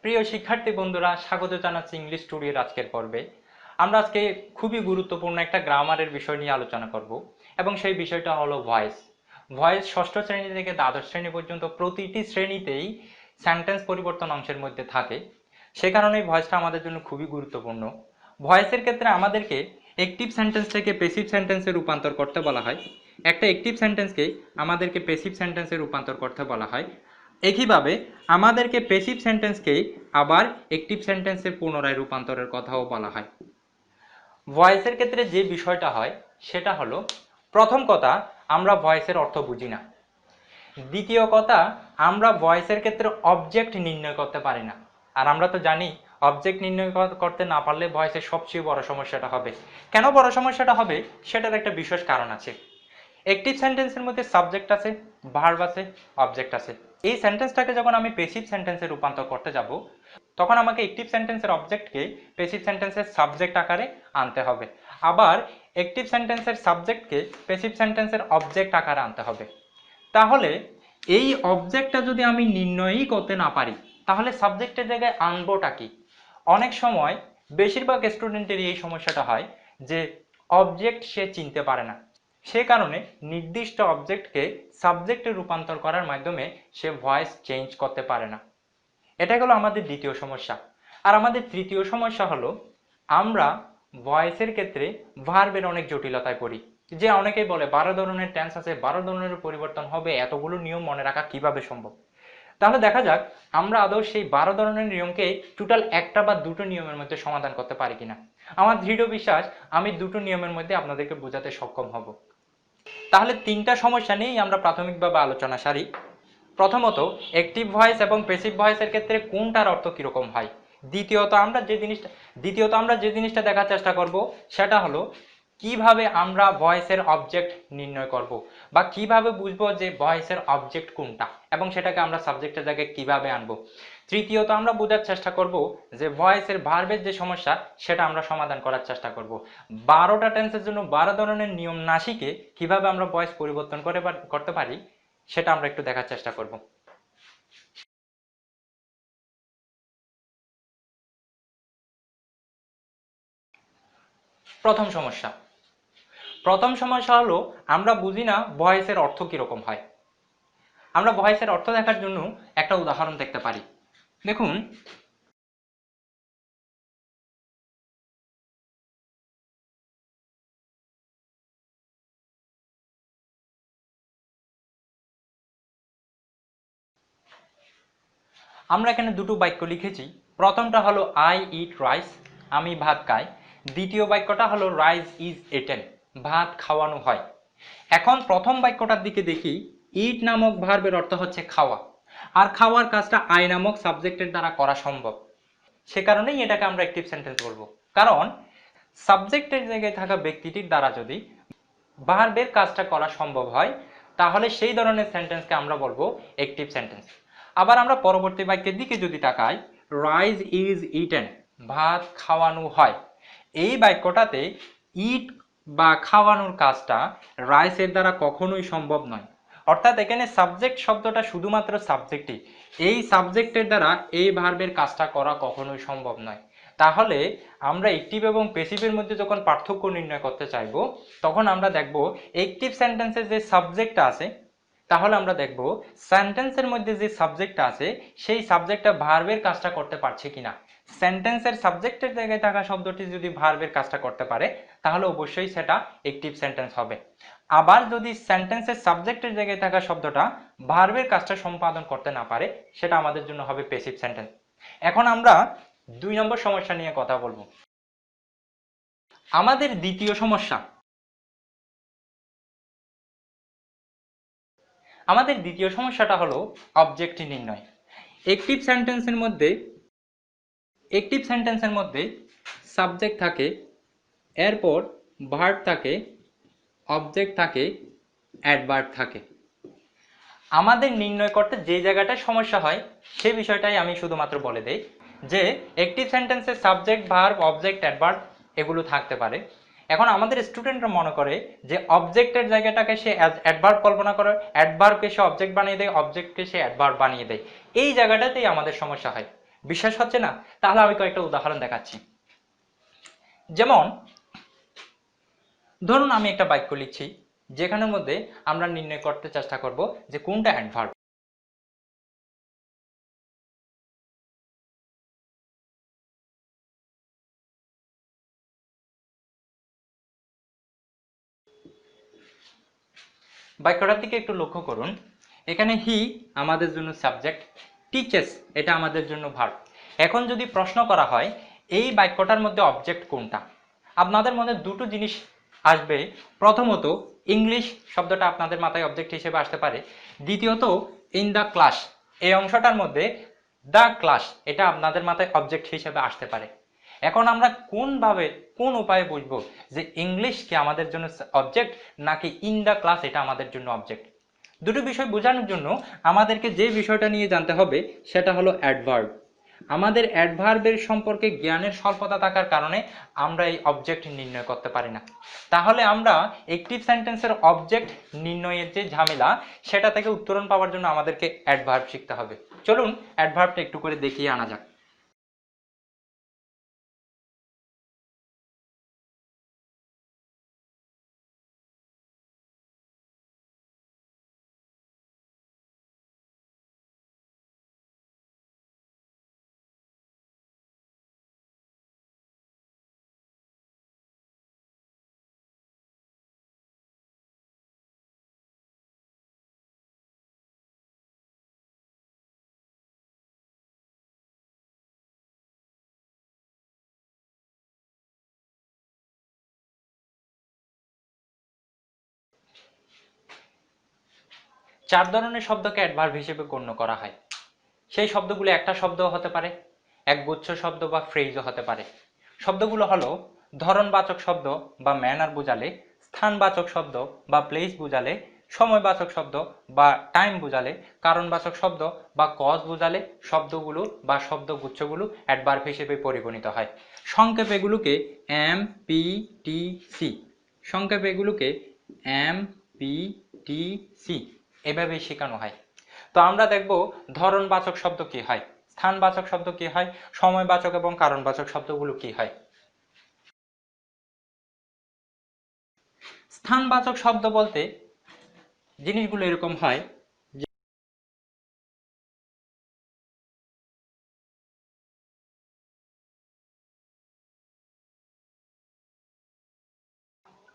প্রিয় শিক্ষার্থী বন্ধুরা, স্বাগত জানাচ্ছি ইংলিশ স্টুডিওর আজকের পর্বে। আমরা আজকে খুবই গুরুত্বপূর্ণ একটা গ্রামারের বিষয় নিয়ে আলোচনা করব এবং সেই বিষয়টা হলো ভয়েস। ভয়েস ষষ্ঠ শ্রেণী থেকে দ্বাদশ শ্রেণী পর্যন্ত প্রতিটি শ্রেণীতেই সেন্টেন্স পরিবর্তন অংশের মধ্যে থাকে। সে কারণেই ভয়েসটা আমাদের জন্য খুবই গুরুত্বপূর্ণ। ভয়েসের ক্ষেত্রে আমাদেরকে অ্যাক্টিভ সেন্টেন্স থেকে প্যাসিভ সেন্টেন্সে রূপান্তর করতে বলা হয়। একটা অ্যাক্টিভ সেন্টেন্সকে আমাদেরকে প্যাসিভ সেন্টেন্সে রূপান্তর করতে বলা হয়। একইভাবে আমাদেরকে প্যাসিভ সেন্টেন্সকে আবার অ্যাক্টিভ সেন্টেন্সে পুনরায় রূপান্তরের কথাও বলা হয়। ভয়েসের ক্ষেত্রে যে বিষয়টা হয় সেটা হলো, প্রথম কথা, আমরা ভয়েসের অর্থ বুঝি না। দ্বিতীয় কথা, আমরা ভয়েসের ক্ষেত্রে অবজেক্ট নির্ণয় করতে পারি না। আর আমরা তো জানি অবজেক্ট নির্ণয় করতে না পারলে ভয়েসের সবচেয়ে বড় সমস্যাটা হবে। কেন বড় সমস্যাটা হবে সেটার একটা বিশেষ কারণ আছে। অ্যাক্টিভ সেন্টেন্সের মধ্যে সাবজেক্ট আছে, ভার্ব আছে, অবজেক্ট আছে। এই সেন্টেন্সটাকে যখন আমি প্যাসিভ সেন্টেন্সে রূপান্তর করতে যাব, তখন আমাকে অ্যাক্টিভ সেন্টেন্সের অবজেক্টকে প্যাসিভ সেন্টেন্সের সাবজেক্ট আকারে আনতে হবে, আবার অ্যাক্টিভ সেন্টেন্সের সাবজেক্টকে প্যাসিভ সেন্টেন্সের অবজেক্ট আকারে আনতে হবে। তাহলে এই অবজেক্টটা যদি আমি নির্ণয়ই করতে না পারি, তাহলে সাবজেক্টের জায়গায় আনবোটা কি? অনেক সময় বেশিরভাগ স্টুডেন্টেরই এই সমস্যাটা হয় যে অবজেক্ট সে চিনতে পারে না। সে কারণে নির্দিষ্ট অবজেক্টকে সাবজেক্টে রূপান্তর করার মাধ্যমে সে ভয়েস চেঞ্জ করতে পারে না। এটা হলো আমাদের দ্বিতীয় সমস্যা। আর আমাদের তৃতীয় সমস্যা হলো, আমরা ভয়েসের ক্ষেত্রে ভার্বের অনেক জটিলতায় পড়ি। যে অনেকেই বলে 12 ধরনের টেন্স আছে, 12 ধরনের পরিবর্তন হবে, এতগুলো নিয়ম মনে রাখা কিভাবে সম্ভব? তাহলে দেখা যাক আমরা আদৌ সেই 12 ধরনের নিয়মকে টোটাল একটা বা দুটো নিয়মের মধ্যে সমাধান করতে পারি কিনা। আমার দৃঢ় বিশ্বাস আমি দুটো নিয়মের মধ্যে আপনাদেরকে বোঝাতে সক্ষম হব। তাহলে তিনটা সমস্যা নিয়েই আমরা প্রাথমিকভাবে আলোচনা সারি। প্রথমত, অ্যাক্টিভ ভয়েস এবং প্যাসিভ ভয়েসের ক্ষেত্রে কোনটার অর্থ কিরকম হয়। দ্বিতীয়ত আমরা যে জিনিসটা দেখার চেষ্টা করব সেটা হলো কিভাবে আমরা ভয়েসের অবজেক্ট নির্ণয় করব, বা কিভাবে বুঝবো যে ভয়েসের অবজেক্ট কোনটা এবং সেটাকে আমরা সাবজেক্টের জায়গায় কিভাবে আনবো। তৃতীয়ত, আমরা বোঝার চেষ্টা করব যে ভয়েসের ভার্বের যে সমস্যা সেটা আমরা সমাধান করার চেষ্টা করব। 12টা টেন্সের জন্য 12 ধরনের নিয়ম না শিখে কিভাবে আমরা ভয়েস পরিবর্তন করতে পারি সেটা আমরা একটু দেখার চেষ্টা করব। প্রথম সমস্যা হলো, আমরা বুঝি না ভয়েসের অর্থ কিরকম হয়। আমরা ভয়েসের অর্থ দেখার জন্য একটা উদাহরণ দেখতে পারি। দেখুন, আমরা এখানে দুটো বাক্য লিখেছি। প্রথমটা হলো আই ইট রাইস, আমি ভাত খাই। দ্বিতীয় বাক্যটা হলো রাইস ইজ ইটেন, ভাত খাওয়ানো হয়। এখন প্রথম বাক্যটার দিকে দেখি, ইট নামক ভার্বের অর্থ হচ্ছে খাওয়া, আর খাওয়ার কাজটা আই নামক সাবজেক্টের দ্বারা করা সম্ভব। সে কারণেই এটাকে আমরা অ্যাক্টিভ সেন্টেন্স বলবো, কারণ সাবজেক্টের জায়গায় থাকা ব্যক্তিটির দ্বারা যদি ভার্বের কাজটা করা সম্ভব হয়, তাহলে সেই ধরনের সেন্টেন্সকে আমরা বলবো অ্যাক্টিভ সেন্টেন্স। আবার আমরা পরবর্তী বাক্যের দিকে যদি তাকাই, রাইস ইজ ইটেন, ভাত খাওয়ানো হয়। এই বাক্যটাতে ইট বা খাওয়ানোর কাজটা রাইসের দ্বারা কখনোই সম্ভব নয়। অর্থাৎ এখানে সাবজেক্ট শব্দটা শুধুমাত্র সাবজেক্টই, এই সাবজেক্টের দ্বারা এই ভার্বের কাজটা করা কখনোই সম্ভব নয়। তাহলে আমরা অ্যাক্টিভ এবং প্যাসিভের মধ্যে যখন পার্থক্য নির্ণয় করতে চাইব, তখন আমরা দেখব অ্যাক্টিভ সেন্টেন্সের যে সাবজেক্টটা আছে, তাহলে আমরা দেখব সেন্টেন্সের মধ্যে যে সাবজেক্টটা আছে সেই সাবজেক্টটা ভার্বের কাজটা করতে পারছে কিনা। সেন্টেন্সের সাবজেক্টের জায়গায় থাকা শব্দটি যদি ভার্বের কাজটা করতে পারে, তাহলে অবশ্যই সেটা অ্যাক্টিভ সেন্টেন্স হবে। আবার যদি সেন্টেন্সের সাবজেক্টের জায়গায় থাকা শব্দটা ভার্বের কাজটা সম্পাদন করতে না পারে, সেটা আমাদের জন্য হবে প্যাসিভ সেন্টেন্স। এখন আমরা 2 নম্বর সমস্যা নিয়ে কথা বলবো। আমাদের দ্বিতীয় সমস্যাটা হলো অবজেক্ট নির্ণয়। অ্যাক্টিভ সেন্টেন্সের মধ্যে সাবজেক্ট থাকে, এরপর ভার্ব থাকে, অবজেক্ট থাকে, অ্যাডভার্ব থাকে। আমাদের নির্ণয় করতে যে জায়গাটায় সমস্যা হয় সেই বিষয়টাই আমি শুধুমাত্র বলে দেই, যে অ্যাক্টিভ সেন্টেন্সে সাবজেক্ট, ভার্ব, অবজেক্ট, অ্যাডভার্ব এগুলো থাকতে পারে। এখন আমাদের স্টুডেন্টরা মনে করে যে অবজেক্টের জায়গাটাকে সে অ্যাডভার্ব কল্পনা করে, অ্যাডভার্বকে সে অবজেক্ট বানিয়ে দেয়, অবজেক্টকে সে অ্যাডভার্ব বানিয়ে দেয়। এই জায়গাটাতেই আমাদের সমস্যা হয়। বিশ্বাস হচ্ছে না? তাহলে আমি কয়েকটা উদাহরণ দেখাচ্ছি। যেমন ধরুন আমি একটা বাক্য লিখছি, যেখানের মধ্যে আমরা নির্ণয় করতে চেষ্টা করব যে কোনটা অ্যাডভার্ব। বাক্যটার দিকে একটু লক্ষ্য করুন। এখানে হি আমাদের জন্য সাবজেক্ট, টিচেস এটা আমাদের জন্য ভার্ব। এখন যদি প্রশ্ন করা হয় এই বাক্যটার মধ্যে অবজেক্ট কোনটা, আপনাদের মধ্যে দুটো জিনিস আসবে। প্রথমত ইংলিশ শব্দটা আপনাদের মাথায় অবজেক্ট হিসেবে আসতে পারে। দ্বিতীয়ত ইন দ্য ক্লাস, এই অংশটার মধ্যে দ্য ক্লাস এটা আপনাদের মাথায় অবজেক্ট হিসেবে আসতে পারে। এখন আমরা কোন উপায়ে বুঝবো যে ইংলিশ কি আমাদের জন্য অবজেক্ট নাকি ইন দ্য ক্লাস এটা আমাদের জন্য অবজেক্ট? দুটো বিষয় বোঝানোর জন্য আমাদেরকে যে বিষয়টা নিয়ে জানতে হবে সেটা হলো অ্যাডভার্ব। আমাদের অ্যাডভার্বের সম্পর্কে জ্ঞানের স্বল্পতা থাকার কারণে আমরা এই অবজেক্ট নির্ণয় করতে পারি না। তাহলে আমরা অ্যাকটিভ সেন্টেন্সের অবজেক্ট নির্ণয়ের যে ঝামেলা সেটা থেকে উত্তরণ পাওয়ার জন্য আমাদেরকে অ্যাডভার্ব শিখতে হবে। চলুন অ্যাডভার্বটা একটু করে দেখিয়ে আনা যাক। চার ধরনের শব্দকে অ্যাডভার্ব হিসেবে গণ্য করা হয়। সেই শব্দগুলো একটা শব্দ হতে পারে, এক গুচ্ছ শব্দ বা ফ্রেজও হতে পারে। শব্দগুলো হলো ধরনবাচক শব্দ বা ম্যানার বোঝালে, স্থানবাচক শব্দ বা প্লেস বোঝালে, সময়বাচক শব্দ বা টাইম বোঝালে, কারণবাচক শব্দ বা কজ বোঝালে শব্দগুলো বা শব্দগুচ্ছগুলো অ্যাডভার্ব হিসেবে পরিগণিত হয়। সংক্ষেপে এগুলোকে এম পি টি সি, সংক্ষেপে এগুলোকে এম পি টি সি এভাবেই শেখানো হয়। তো আমরা দেখব ধরনবাচক শব্দ কি হয়, স্থানবাচক শব্দ কি হয়, সময়বাচক এবং কারণবাচক শব্দগুলো কি হয়। স্থানবাচক শব্দ বলতে জিনিসগুলো এরকম হয়,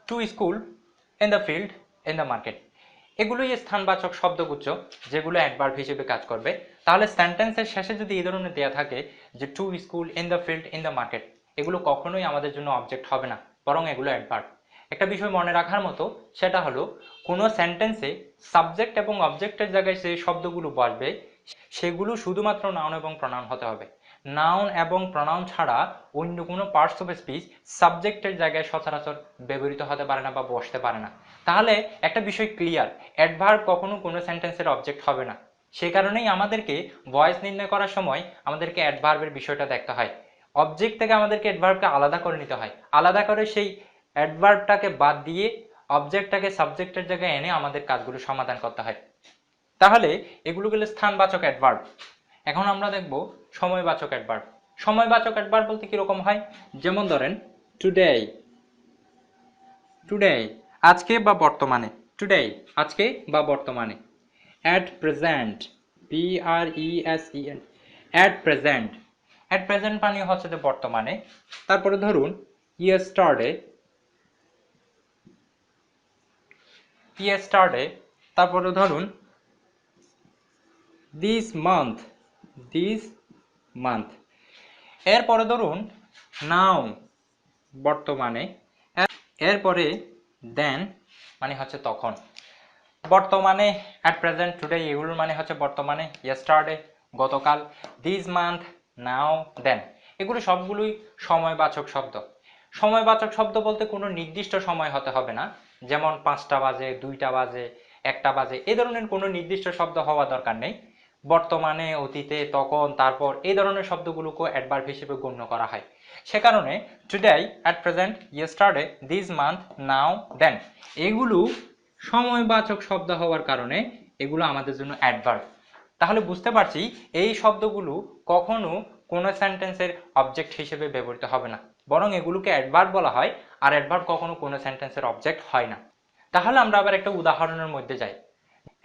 to school, in the field, in the market, এগুলোই স্থানবাচক শব্দগুচ্ছ যেগুলো অ্যাডভার্ব হিসেবে কাজ করবে। তাহলে সেন্টেন্সের শেষে যদি এই ধরনের দেয়া থাকে যে to school, in the field, in the market, এগুলো কখনোই আমাদের জন্য অবজেক্ট হবে না, বরং এগুলো অ্যাডভার্ব। একটা বিষয় মনে রাখার মতো, সেটা হলো কোনো সেন্টেন্সে সাবজেক্ট এবং অবজেক্টের জায়গায় যে শব্দগুলো বসবে সেগুলো শুধুমাত্র নাউন এবং প্রনাউন হতে হবে। নাউন এবং প্রনাউন ছাড়া অন্য কোনো পার্টস অফ স্পিচ সাবজেক্টের জায়গায় সচরাচর ব্যবহৃত হতে পারে না বা বসতে পারে না। তাহলে একটা বিষয় ক্লিয়ার, অ্যাডভার্ব কখনো কোনো সেন্টেন্সের অবজেক্ট হবে না। সেই কারণেই আমাদেরকে ভয়েস নির্ণয় করার সময় আমাদেরকে অ্যাডভার্বের বিষয়টা দেখতে হয়। অবজেক্ট থেকে আমাদেরকে অ্যাডভার্বকে আলাদা করে নিতে হয়, আলাদা করে সেই অ্যাডভার্বটাকে বাদ দিয়ে অবজেক্টটাকে সাবজেক্টের জায়গায় এনে আমাদের কাজগুলো সমাধান করতে হয়। তাহলে এগুলো গেলে স্থানবাচক অ্যাডভার্ব। এখন আমরা দেখব সময়বাচক অ্যাডভার্ব। সময়বাচক অ্যাডভার্ব বলতে কিরকম হয়, যেমন ধরেন টুডে, টুডে আজকে বা বর্তমানে, টুডে আজকে বা বর্তমানে। At present, P R E S E N, at present, at present মানে হচ্ছে যে বর্তমানে। তারপরে ধরুন ইয়েস্টারডে, ইয়েস্টারডে। তারপরে ধরুন দিস মান্থ, দিস মান্থ। এরপরে ধরুন নাও বর্তমানে, এরপরে দেন মানে হচ্ছে তখন। বর্তমানে অ্যাট প্রেজেন্ট, টুডে এগুলোর মানে হচ্ছে বর্তমানে, ইয়েস্টারডে গতকাল, দিস মান্থ, নাও, দেন, এগুলো সবগুলোই সময়বাচক শব্দ। সময়বাচক শব্দ বলতে কোনো নির্দিষ্ট সময় হতে হবে না, যেমন 5টা বাজে, 2টা বাজে, 1টা বাজে, এই ধরনের কোনো নির্দিষ্ট শব্দ হওয়া দরকার নেই। বর্তমানে, অতীতে, তখন, তারপর এই ধরনের শব্দগুলোকে অ্যাডভার্ব হিসেবে গণ্য করা হয়। সে কারণে today, at present, yesterday, this month, now, then এগুলো সময়বাচক শব্দ হওয়ার কারণে এগুলো আমাদের জন্য অ্যাডভার্ব। তাহলে বুঝতে পারছি এই শব্দগুলো কখনো কোনো সেন্টেন্সের অবজেক্ট হিসেবে ব্যবহৃত হবে না, বরং এগুলোকে অ্যাডভার্ব বলা হয়। আর অ্যাডভার্ব কখনো কোনো সেন্টেন্সের অবজেক্ট হয় না। তাহলে আমরা আবার একটা উদাহরণের মধ্যে যাই।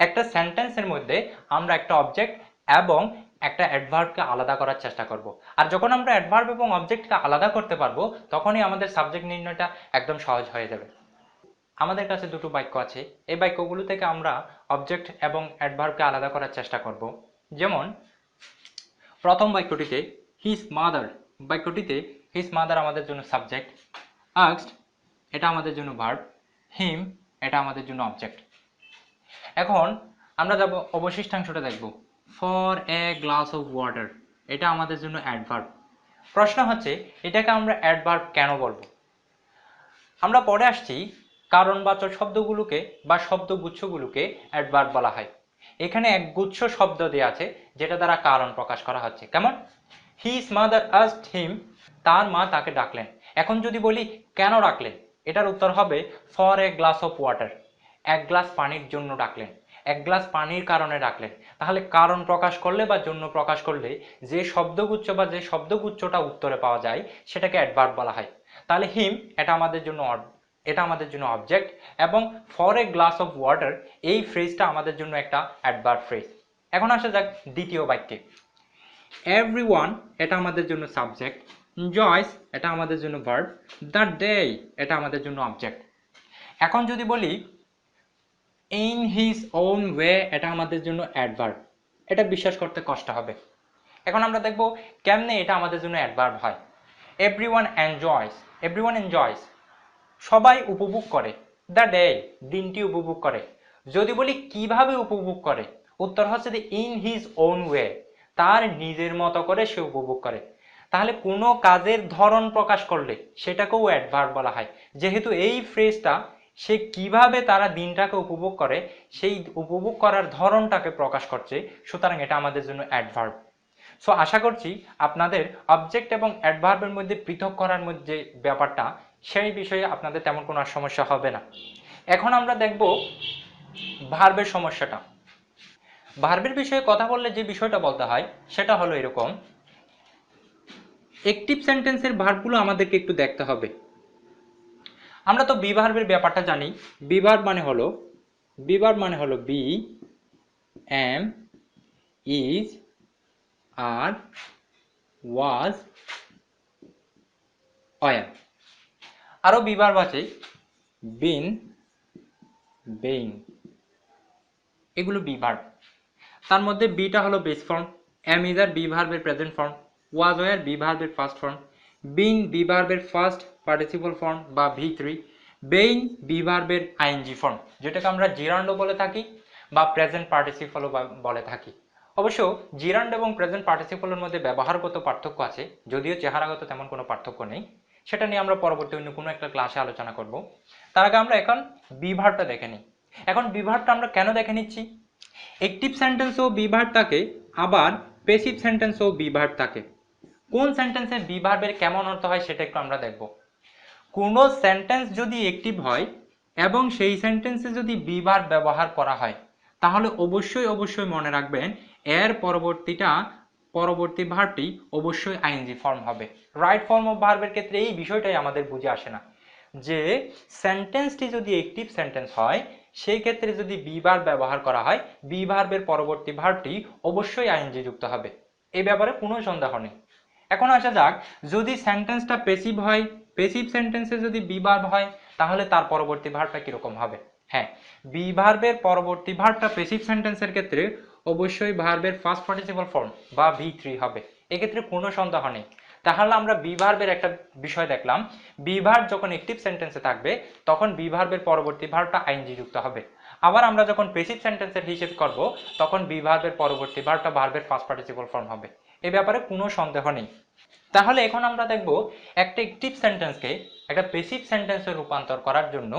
একটা সেন্টেন্সের মধ্যে আমরা একটা অবজেক্ট এবং একটা অ্যাডভার্বকে আলাদা করার চেষ্টা করব। আর যখন আমরা অ্যাডভার্ব এবং অবজেক্টকে আলাদা করতে পারবো, তখনই আমাদের সাবজেক্ট নির্ণয়টা একদম সহজ হয়ে যাবে। আমাদের কাছে দুটো বাক্য আছে, এই বাক্যগুলো থেকে আমরা অবজেক্ট এবং অ্যাডভার্বকে আলাদা করার চেষ্টা করব। যেমন প্রথম বাক্যটিতে হিজ মাদার, বাক্যটিতে হিজ মাদার আমাদের জন্য সাবজেক্ট, আস্কড এটা আমাদের জন্য ভার্ব, হিম এটা আমাদের জন্য অবজেক্ট। এখন আমরা যাব অবশিষ্টাংশটা দেখব। For a glass of water এটা আমাদের জন্য অ্যাডভার্ব। প্রশ্ন হচ্ছে এটাকে আমরা অ্যাডভার্ব কেন বলবো? আমরা পরে আসছি কারণবাচক শব্দগুলোকে বা শব্দগুচ্ছগুলোকে অ্যাডভার্ব বলা হয়। এখানে এক গুচ্ছ শব্দ দেওয়া আছে যেটা দ্বারা কারণ প্রকাশ করা হচ্ছে। কেমন? হিজ মাদার আস্কড হিম, তার মা তাকে ডাকলেন। এখন যদি বলি কেন ডাকলেন, এটার উত্তর হবে for a glass of water, এক গ্লাস পানির জন্য ডাকলেন, এক গ্লাস পানির কারণে ডাকলেন। তাহলে কারণ প্রকাশ করলে বা জন্য প্রকাশ করলে যে শব্দগুচ্ছ বা যে শব্দগুচ্ছটা উত্তরে পাওয়া যায় সেটাকে অ্যাডভার্ব বলা হয়। তাহলে হিম এটা আমাদের জন্য অবজেক্ট, এবং for a glass of water এই ফ্রেজটা আমাদের জন্য একটা অ্যাডভার্ব ফ্রেজ। এখন আসা যাক দ্বিতীয় বাক্যে। এভরিওয়ান এটা আমাদের জন্য সাবজেক্ট, জয়েস এটা আমাদের জন্য ভার্ব, দ্য ডে এটা আমাদের জন্য অবজেক্ট। এখন যদি বলি ইন হিজ ওন ওয়ে এটা আমাদের জন্য অ্যাডভার্ব, এটা বিশ্বাস করতে কষ্ট হবে। এখন আমরা দেখব কেমনে এটা আমাদের জন্য অ্যাডভার্ব হয়। এভরিওয়ান এনজয়স সবাই উপভোগ করে, দ্য ডে দিনটি উপভোগ করে। যদি বলি কিভাবে উপভোগ করে, উত্তর হচ্ছে যে ইন হিজ ওন ওয়ে, তার নিজের মতো করে সে উপভোগ করে। তাহলে কোনো কাজের ধরন প্রকাশ করলে সেটাকেও অ্যাডভার্ব বলা হয়। যেহেতু এই ফ্রেজটা সে কিভাবে তারা দিনটাকে উপভোগ করে সেই উপভোগ করার ধরনটাকে প্রকাশ করছে, সুতরাং এটা আমাদের জন্য অ্যাডভার্ব। সো আশা করছি আপনাদের অবজেক্ট এবং অ্যাডভার্বের মধ্যে পৃথক করার মধ্যে ব্যাপারটা সেই বিষয়ে আপনাদের তেমন কোনো সমস্যা হবে না। এখন আমরা দেখব ভার্বের সমস্যাটা। ভার্বের বিষয়ে কথা বললে যে বিষয়টা বলতে হয় সেটা হলো এরকম, অ্যাকটিভ সেন্টেন্সের ভার্বগুলো আমাদেরকে একটু দেখতে হবে। আমরা তো বি ভার্বের ব্যাপারটা জানি। বি ভার্ব মানে হলো be, am, is, are, was, were. আরো বি ভার্ব আছে বিন, বেইং, এগুলো বি ভার্ব। তার মধ্যে বিটা হলো base form, am is are be ভার্বের present form, was were be ভার্বের ফার্স্ট ফর্ম, বিন বি ভার্বের ফার্স্ট পার্টিসিপল ফর্ম বা ভি3, বেইং বি ভার্বের আইএনজি ফর্ম, যেটাকে আমরা জিরান্ডও বলে থাকি বা প্রেজেন্ট পার্টিসিপলও বলে থাকি। অবশ্য জিরান্ড এবং প্রেজেন্ট পার্টিসিপলের মধ্যে ব্যবহারগত পার্থক্য আছে, যদিও চেহারাগত তেমন কোনো পার্থক্য নেই। সেটা নিয়ে আমরা পরবর্তী অন্য কোনো একটা ক্লাসে আলোচনা করব। তার আগে আমরা এখন বি ভার্বটা দেখে নিই। এখন বি ভার্বটা আমরা কেন দেখে নিচ্ছি? অ্যাকটিভ সেন্টেন্সেও বি ভার্ব থাকে, আবার প্যাসিভ সেন্টেন্সেও বি ভার্ব থাকে। কোন সেন্টেন্সে বি ভার্বের কেমন অর্থ হয় সেটা একটু আমরা দেখব। কোনো সেন্টেন্স যদি অ্যাক্টিভ হয় এবং সেই সেন্টেন্সে যদি বি ভার্ব ব্যবহার করা হয়, তাহলে অবশ্যই মনে রাখবেন এর পরবর্তী ভার্বটি অবশ্যই আইএনজি ফর্ম হবে। রাইট ফর্ম অফ ভার্বের ক্ষেত্রে এই বিষয়টাই আমাদের বুঝে আসে না, যে সেন্টেন্সটি যদি অ্যাক্টিভ সেন্টেন্স হয় সেই ক্ষেত্রে যদি বি ভার্ব ব্যবহার করা হয়, বি ভার্বের পরবর্তী ভার্বটি অবশ্যই আইএনজি যুক্ত হবে। এই ব্যাপারে কোনো সন্দেহ নেই। এখন আসা যাক, যদি সেন্টেন্সটা প্যাসিভ হয়, প্যাসিভ সেন্টেন্সে যদি বি ভার্ব হয়, তাহলে তার পরবর্তী ভার্বটা কিরকম হবে? হ্যাঁ, বি ভার্বের পরবর্তী ভার্বটা প্যাসিভ সেন্টেন্সের ক্ষেত্রে অবশ্যই ভার্বের ফার্স্ট পার্টিসিপল ফর্ম বা ভি3 হবে। এক্ষেত্রে কোনো সন্দেহ নেই। তাহলে আমরা বি ভার্বের একটা বিষয় দেখলাম, বি ভার্ব যখন অ্যাক্টিভ সেন্টেন্সে থাকবে তখন বি ভার্বের পরবর্তী ভার্বটা আইএনজি যুক্ত হবে। আবার আমরা যখন প্যাসিভ সেন্টেন্সের হিসেব করব তখন বি ভার্বের পরবর্তী ভার্বটা ভার্বের ফার্স্ট পার্টিসিপল ফর্ম হবে। এই ব্যাপারে কোনো সন্দেহ নেই। তাহলে এখন আমরা দেখব একটা অ্যাক্টিভ সেন্টেন্সকে একটা প্যাসিভ সেন্টেন্সে রূপান্তর করার জন্য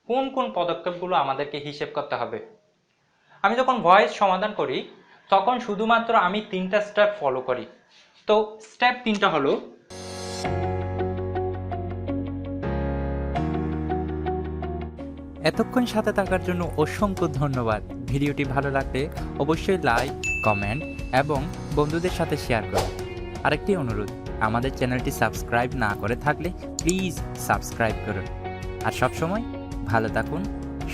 কোন কোন পদক্ষেপগুলো আমাদেরকে হিসেব করতে হবে। আমি যখন ভয়েস সমাধান করি তখন শুধুমাত্র আমি 3টা স্টেপ ফলো করি। তো স্টেপ 3টা হলো, এতক্ষণ সাথে থাকার জন্য অসংখ্য ধন্যবাদ। ভিডিওটি ভালো লাগলে অবশ্যই লাইক, কমেন্ট এবং বন্ধুদের সাথে শেয়ার করুন। আরেকটি অনুরোধ, আমাদের চ্যানেলটি সাবস্ক্রাইব না করে থাকলে প্লিজ সাবস্ক্রাইব করুন। আর সবসময় ভালো থাকুন,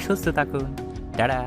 সুস্থ থাকুন। টাটা।